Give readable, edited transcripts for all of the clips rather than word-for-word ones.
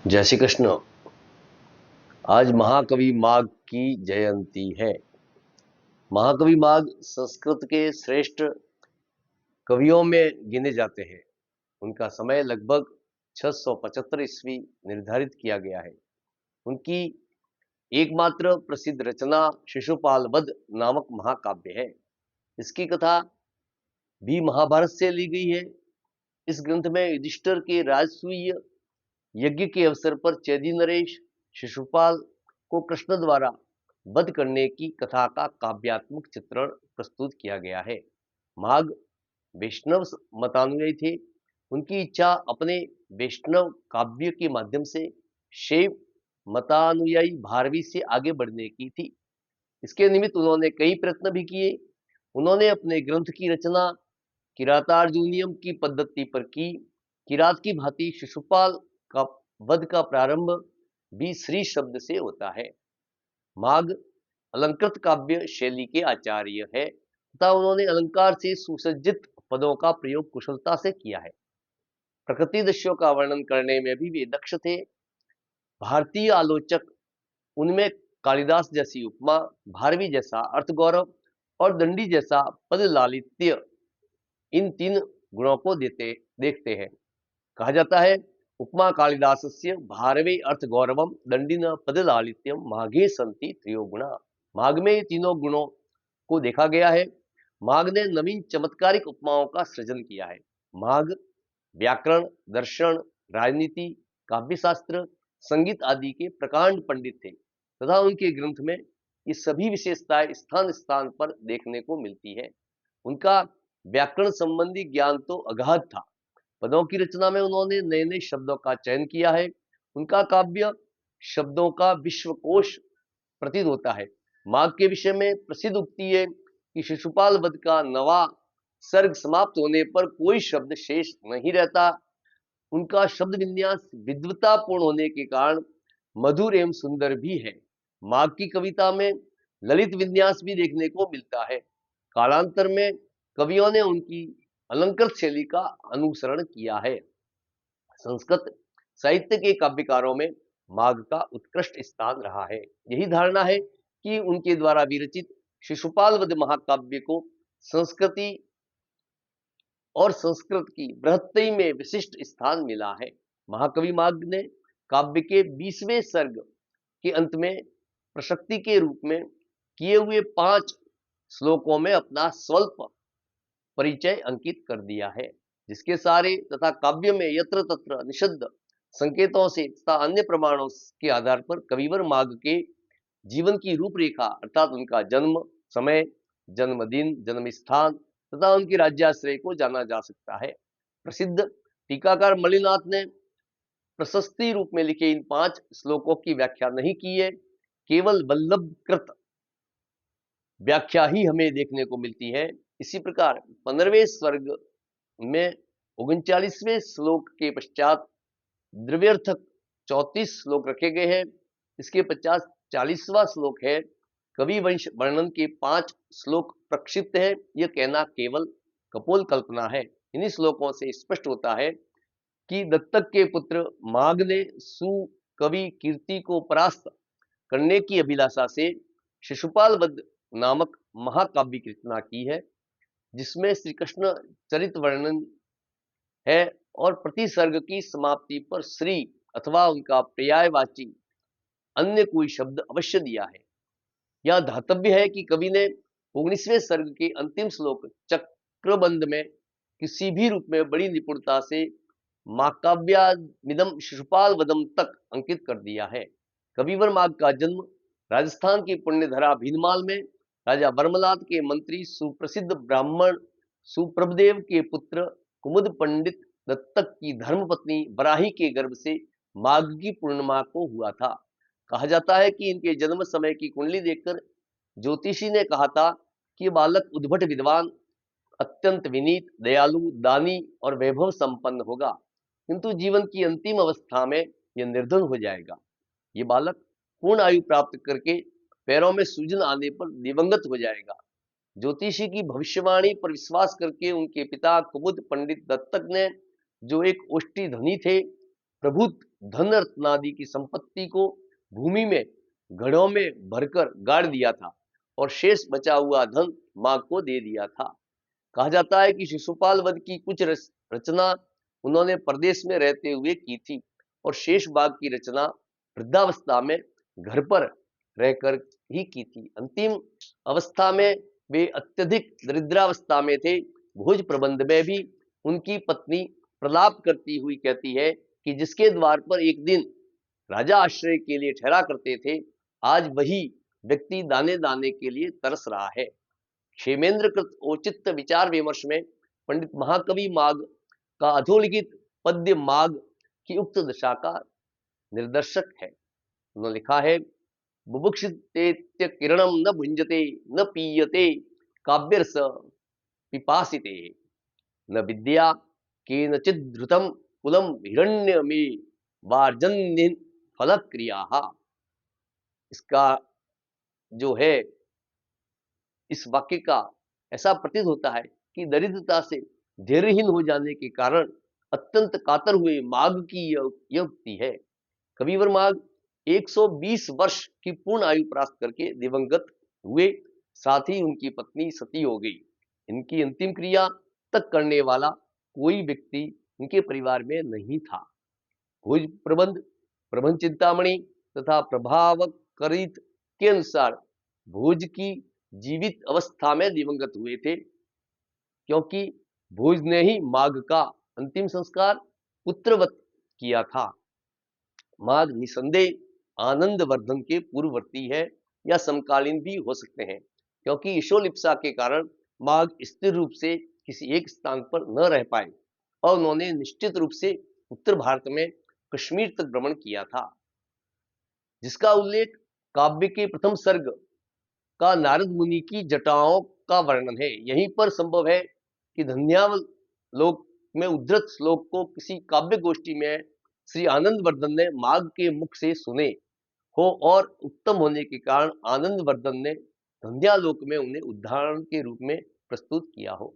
जय श्री कृष्ण। आज महाकवि माघ की जयंती है। महाकवि माघ संस्कृत के श्रेष्ठ कवियों में गिने जाते हैं। उनका समय लगभग 675 ईस्वी निर्धारित किया गया है। उनकी एकमात्र प्रसिद्ध रचना शिशुपाल वध नामक महाकाव्य है। इसकी कथा भी महाभारत से ली गई है। इस ग्रंथ में युधिष्ठिर के राजसूय यज्ञ के अवसर पर चैदी नरेश शिशुपाल को कृष्ण द्वारा वध करने की कथा का काव्यात्मक चित्रण प्रस्तुत किया गया है। माघ वैष्णव मतानुयायी थे। उनकी इच्छा अपने वैष्णव काव्य के माध्यम से शैव मतानुयायी भारवी से आगे बढ़ने की थी। इसके निमित्त उन्होंने कई प्रयत्न भी किए। उन्होंने अपने ग्रंथ की रचना किरातार्जुनीयम की पद्धति पर की। किरात की भांति शिशुपाल का वध का प्रारंभ भी श्री शब्द से होता है। माघ अलंकृत काव्य शैली के आचार्य है तथा उन्होंने अलंकार से सुसज्जित पदों का प्रयोग कुशलता से किया है। प्रकृति दृश्यों का वर्णन करने में भी वे दक्ष थे। भारतीय आलोचक उनमें कालिदास जैसी उपमा, भारवी जैसा अर्थगौरव और दंडी जैसा पद लालित्य, इन तीन गुणों को देखते हैं। कहा जाता है, उपमा कालिदासस्य भारवे अर्थ गौरवम दंडिन पद लालित्यम माघे संति त्रयो गुणा। माघ में तीनों गुणों को देखा गया है। माघ ने नवीन चमत्कारिक उपमाओं का सृजन किया है। माघ व्याकरण, दर्शन, राजनीति, काव्यशास्त्र, संगीत आदि के प्रकांड पंडित थे तथा उनके ग्रंथ में ये सभी विशेषताएं स्थान स्थान पर देखने को मिलती है। उनका व्याकरण संबंधी ज्ञान तो अगाध था। पदों की रचना में उन्होंने नए नए शब्दों का चयन किया है। उनका काव्य शब्दों का विश्वकोश प्रतीत होता है। माघ के विषय में प्रसिद्ध उक्ति है कि शिशुपाल वध का नवा सर्ग समाप्त होने पर कोई शब्द शेष नहीं रहता। उनका शब्द विन्यास विद्वतापूर्ण होने के कारण मधुर एवं सुंदर भी है। माघ की कविता में ललित विन्यास भी देखने को मिलता है। कालांतर में कवियों ने उनकी अलंकृत शैली का अनुसरण किया है। संस्कृत साहित्य के काव्यकारों में माघ का उत्कृष्ट स्थान रहा है। यही धारणा है कि उनके द्वारा विरचित शिशुपाल वध महाकाव्य को संस्कृति और संस्कृत की बृहत्तरी में विशिष्ट स्थान मिला है। महाकवि माघ ने काव्य के 20वें सर्ग के अंत में प्रशक्ति के रूप में किए हुए 5 श्लोकों में अपना स्वल्प परिचय अंकित कर दिया है, जिसके सारे तथा काव्य में यत्र तत्र निषिद्ध संकेतों से तथा अन्य प्रमाणों के आधार पर कविवर माघ के जीवन की रूपरेखा अर्थात उनका जन्म समय, जन्मदिन, जन्म स्थान तथा उनके राज्याश्रय को जाना जा सकता है। प्रसिद्ध टीकाकार मलिनाथ ने प्रशस्ति रूप में लिखे इन 5 श्लोकों की व्याख्या नहीं की है। केवल वल्लभकृत व्याख्या ही हमें देखने को मिलती है। इसी प्रकार 15वें स्वर्ग में 39वें श्लोक के पश्चात द्रव्यर्थक 34 श्लोक रखे गए हैं। इसके 40वां श्लोक है कवि वंश वर्णन के 5 श्लोक प्रक्षिप्त है। यह कहना केवल कपोल कल्पना है। इन्हीं श्लोकों से स्पष्ट होता है कि दत्तक के पुत्र माघ ने सुकवि कीर्ति को परास्त करने की अभिलाषा से शिशुपाल वध नामक महाकाव्य की रचना की है, जिसमें श्री कृष्ण चरित वर्णन है और प्रति सर्ग की समाप्ति पर श्री अथवा उनका पर्यायवाची अन्य कोई शब्द अवश्य दिया है। यह धातव्य है कि कवि ने 19वें सर्ग के अंतिम श्लोक चक्रबंध में किसी भी रूप में बड़ी निपुणता से माकाव्यामिदम शिशुपाल वधम तक अंकित कर दिया है। कविवर माघ का जन्म राजस्थान की पुण्यधरा भीनमाल में राजा बर्मलाद के मंत्री सुप्रसिद्ध ब्राह्मण सुप्रभदेव के पुत्र कुमुद पंडित दत्तक की धर्मपत्नी बराही के गर्भ से माघ की पूर्णिमा को हुआ था। कहा जाता है कि इनके जन्म समय की कुंडली देखकर ज्योतिषी ने कहा था कि बालक उद्भट विद्वान, अत्यंत विनीत, दयालु, दानी और वैभव संपन्न होगा, किंतु जीवन की अंतिम अवस्था में यह निर्धन हो जाएगा। ये बालक पूर्ण आयु प्राप्त करके पैरों में सूजन आने पर दिवंगत हो जाएगा। ज्योतिषी की भविष्यवाणी पर विश्वास करके उनके पिता कुमुद पंडित दत्तक ने, जो एक ओष्ठी धनी थे, प्रभुत धन रत्नादि की संपत्ति को भूमि में घड़ों में भरकर गाड़ दिया था और शेष बचा हुआ धन माँ को दे दिया था। कहा जाता है कि शिशुपाल वध की कुछ रचना उन्होंने प्रदेश में रहते हुए की थी और शेष भाग की रचना वृद्धावस्था में घर पर रहकर ही की थी। अंतिम अवस्था में वे अत्यधिक दरिद्रावस्था में थे। भोज प्रबंध में भी उनकी पत्नी प्रलाप करती हुई कहती है कि जिसके द्वार पर एक दिन राजा आश्रय के लिए ठहरा करते थे, आज वही व्यक्ति दाने दाने के लिए तरस रहा है। क्षेमेंद्र कृत औचित्य विचार विमर्श में पंडित महाकवि माघ का अधोलिखित पद्य माघ की उक्त दशा का निर्दर्शक है। उन्होंने लिखा है, बुभुक्षितेत्य किरणम न भुंजते न पीयते काव्यरस पिपासिते न विद्या केनचित् धृतम कुलम हिरण्य में वार्जन्य फल क्रिया। इसका जो है इस वाक्य का ऐसा प्रतीत होता है कि दरिद्रता से धैर्यहीन हो जाने के कारण अत्यंत कातर हुए माघ की यह उक्ति है। कविवर माघ 120 वर्ष की पूर्ण आयु प्राप्त करके दिवंगत हुए, साथ ही उनकी पत्नी सती हो गई। इनकी अंतिम क्रिया तक करने वाला कोई व्यक्ति इनके परिवार में नहीं था। भोज प्रबंध, प्रबंध चिंतामणि तथा प्रभावकरित के अनुसार भोज की जीवित अवस्था में दिवंगत हुए थे, क्योंकि भोज ने ही माघ का अंतिम संस्कार पुत्रवत किया था। माघ निसंदेह आनंद वर्धन के पूर्ववर्ती है या समकालीन भी हो सकते हैं, क्योंकि यशोलिप्सा के कारण माघ स्थिर रूप से किसी एक स्थान पर न रह पाए और उन्होंने निश्चित रूप से उत्तर भारत में कश्मीर तक भ्रमण किया था, जिसका उल्लेख काव्य के प्रथम सर्ग का नारद मुनि की जटाओं का वर्णन है। यहीं पर संभव है कि धन्यावलोक में उद्धृत श्लोक को किसी काव्य गोष्ठी में श्री आनंद वर्धन ने माघ के मुख से सुने हो और उत्तम होने के कारण आनंद वर्धन ने धन्यालोक में उन्हें उदाहरण के रूप में प्रस्तुत किया हो।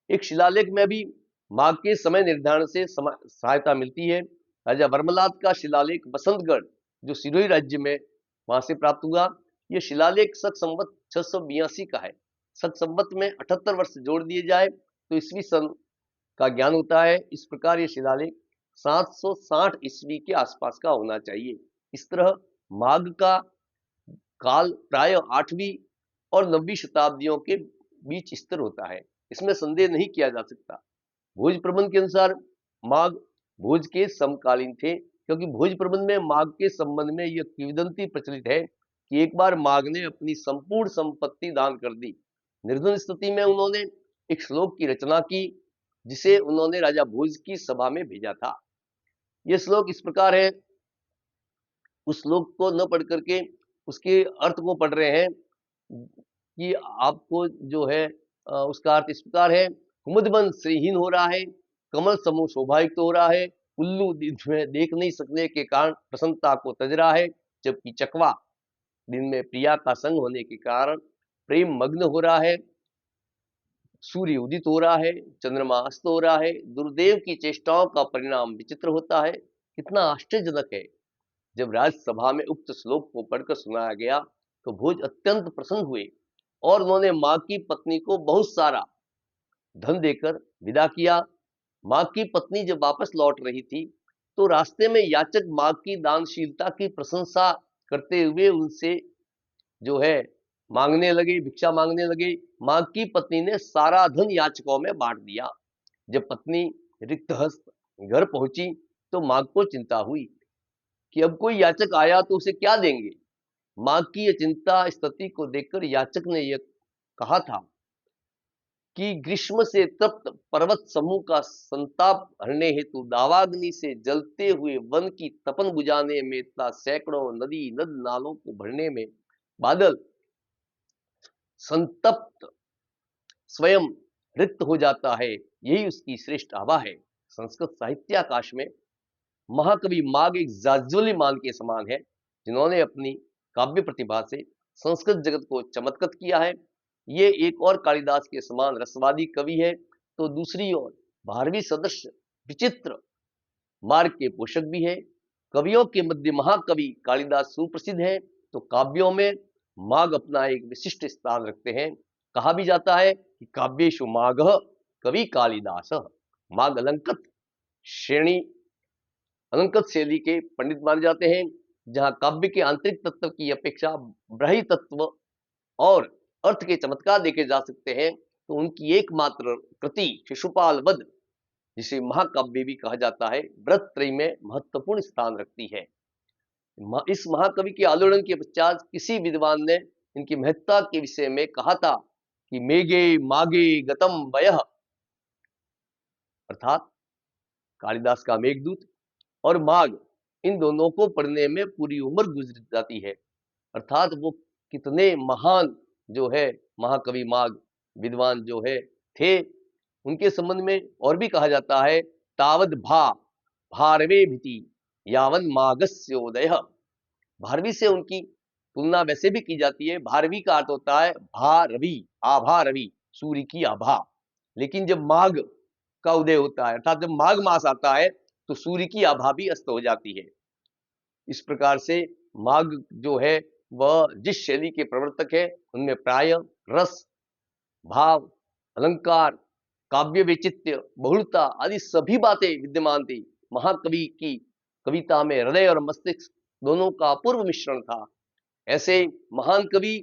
एक शिलालेख में भी माघ के समय निर्धारण से सहायता मिलती है। राजा वर्मलाद का शिलालेख बसंतगढ़ जो सिरोही राज्य में वहां से प्राप्त हुआ। यह शिलालेख सत संवत 682 का है। सत संवत में 78 वर्ष जोड़ दिए जाए तो ईस्वी सन का ज्ञान होता है। इस प्रकार यह शिलालेख 760 ईस्वी के आसपास का होना चाहिए। इस तरह माघ का काल प्राय 8वीं और 9वीं शताब्दियों के बीच स्थिर होता है, इसमें संदेह नहीं किया जा सकता। भोज प्रबंध के अनुसार माघ भोज के समकालीन थे, क्योंकि भोज प्रबंध में माघ के संबंध में यह किंवदंती प्रचलित है कि एक बार माघ ने अपनी संपूर्ण संपत्ति दान कर दी। निर्धन स्थिति में उन्होंने एक श्लोक की रचना की, जिसे उन्होंने राजा भोज की सभा में भेजा था। यह श्लोक इस प्रकार है, उस श्लोक को न पढ़ करके उसके अर्थ को पढ़ रहे हैं कि आपको जो है उसका अर्थ इस प्रकार है, कुमुदवन श्रीहीन हो रहा है, कमल समूह शोभायुक्त हो रहा है, उल्लू दिन में देख नहीं सकने के कारण प्रसन्नता को तज रहा है, जबकि चकवा दिन में प्रिया का संग होने के कारण प्रेम मग्न हो रहा है, सूर्य उदित हो रहा है, चंद्रमा अस्त हो रहा है। दुर्देव की चेष्टाओं का परिणाम विचित्र होता है। कितना आश्चर्यजनक है। जब राज्यसभा में उक्त श्लोक को पढ़कर सुनाया गया तो भोज अत्यंत प्रसन्न हुए और उन्होंने माँ की पत्नी को बहुत सारा धन देकर विदा किया। माँ की पत्नी जब वापस लौट रही थी तो रास्ते में याचक माँ की दानशीलता की प्रशंसा करते हुए उनसे जो है मांगने लगे, भिक्षा मांगने लगे। माँ की पत्नी ने सारा धन याचकों में बांट दिया। जब पत्नी रिक्त हस्त घर पहुंची तो माँ को चिंता हुई कि अब कोई याचक आया तो उसे क्या देंगे। माँ की चिंता स्थिति को देखकर याचक ने यह कहा था कि ग्रीष्म से तप्त पर्वत समूह का संताप हरने हेतु दावाग्नि से जलते हुए वन की तपन बुझाने में तथा सैकड़ों नदी नद नालों को भरने में बादल संतप्त स्वयं रिक्त हो जाता है, यही उसकी श्रेष्ठ आभा है। संस्कृत साहित्याकाश में महाकवि माघ एक जाज्वल्यमान के समान है, जिन्होंने अपनी काव्य प्रतिभा से संस्कृत जगत को चमत्कृत किया है। ये एक और कालिदास के समान रसवादी कवि है तो दूसरी ओर भारवी सदृश विचित्र मार्ग के पोषक भी है। कवियों के मध्य महाकवि कालिदास सुप्रसिद्ध है। तो काव्यों में माघ अपना एक विशिष्ट स्थान रखते हैं। कहा भी जाता है कि काव्येषु माघः कवि कालिदास। माघ अलंकृत श्रेणी अलंकृत शैली के पंडित माने जाते हैं, जहां काव्य के आंतरिक तत्व की अपेक्षा बाह्य तत्व और अर्थ के चमत्कार देखे जा सकते हैं। तो उनकी एकमात्र कृति शिशुपाल वध, जिसे महाकाव्य भी कहा जाता है, व्रत त्रयी में महत्वपूर्ण स्थान रखती है। इस महाकवि के आलोड़न के पश्चात किसी विद्वान ने इनकी महत्ता के विषय में कहा था कि मेघे मागे गतम वयः, अर्थात कालिदास का मेघदूत और माघ, इन दोनों को पढ़ने में पूरी उम्र गुजर जाती है। अर्थात वो कितने महान जो है महाकवि माघ विद्वान जो है थे। उनके संबंध में और भी कहा जाता है, तावद भारवे भीति यावन माघस्योदय। भारवी से उनकी तुलना वैसे भी की जाती है। भारवी का अर्थ होता है भारवी, आभा रवि, सूर्य की आभा। लेकिन जब माघ का उदय होता है, अर्थात जब माघ मास आता है, तो सूर्य की आभा भी अस्त हो जाती है। इस प्रकार से माघ जो है वह जिस शैली के प्रवर्तक है, उनमें प्राय रस, भाव, अलंकार, काव्य वैचित्र्य, बहुलता आदि सभी बातें विद्यमान थी। महाकवि की कविता में हृदय और मस्तिष्क दोनों का अपूर्व मिश्रण था। ऐसे महान कवि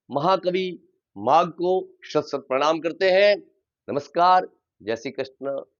महाकवि माघ को शत शत प्रणाम करते हैं। नमस्कार, जय श्री कृष्ण।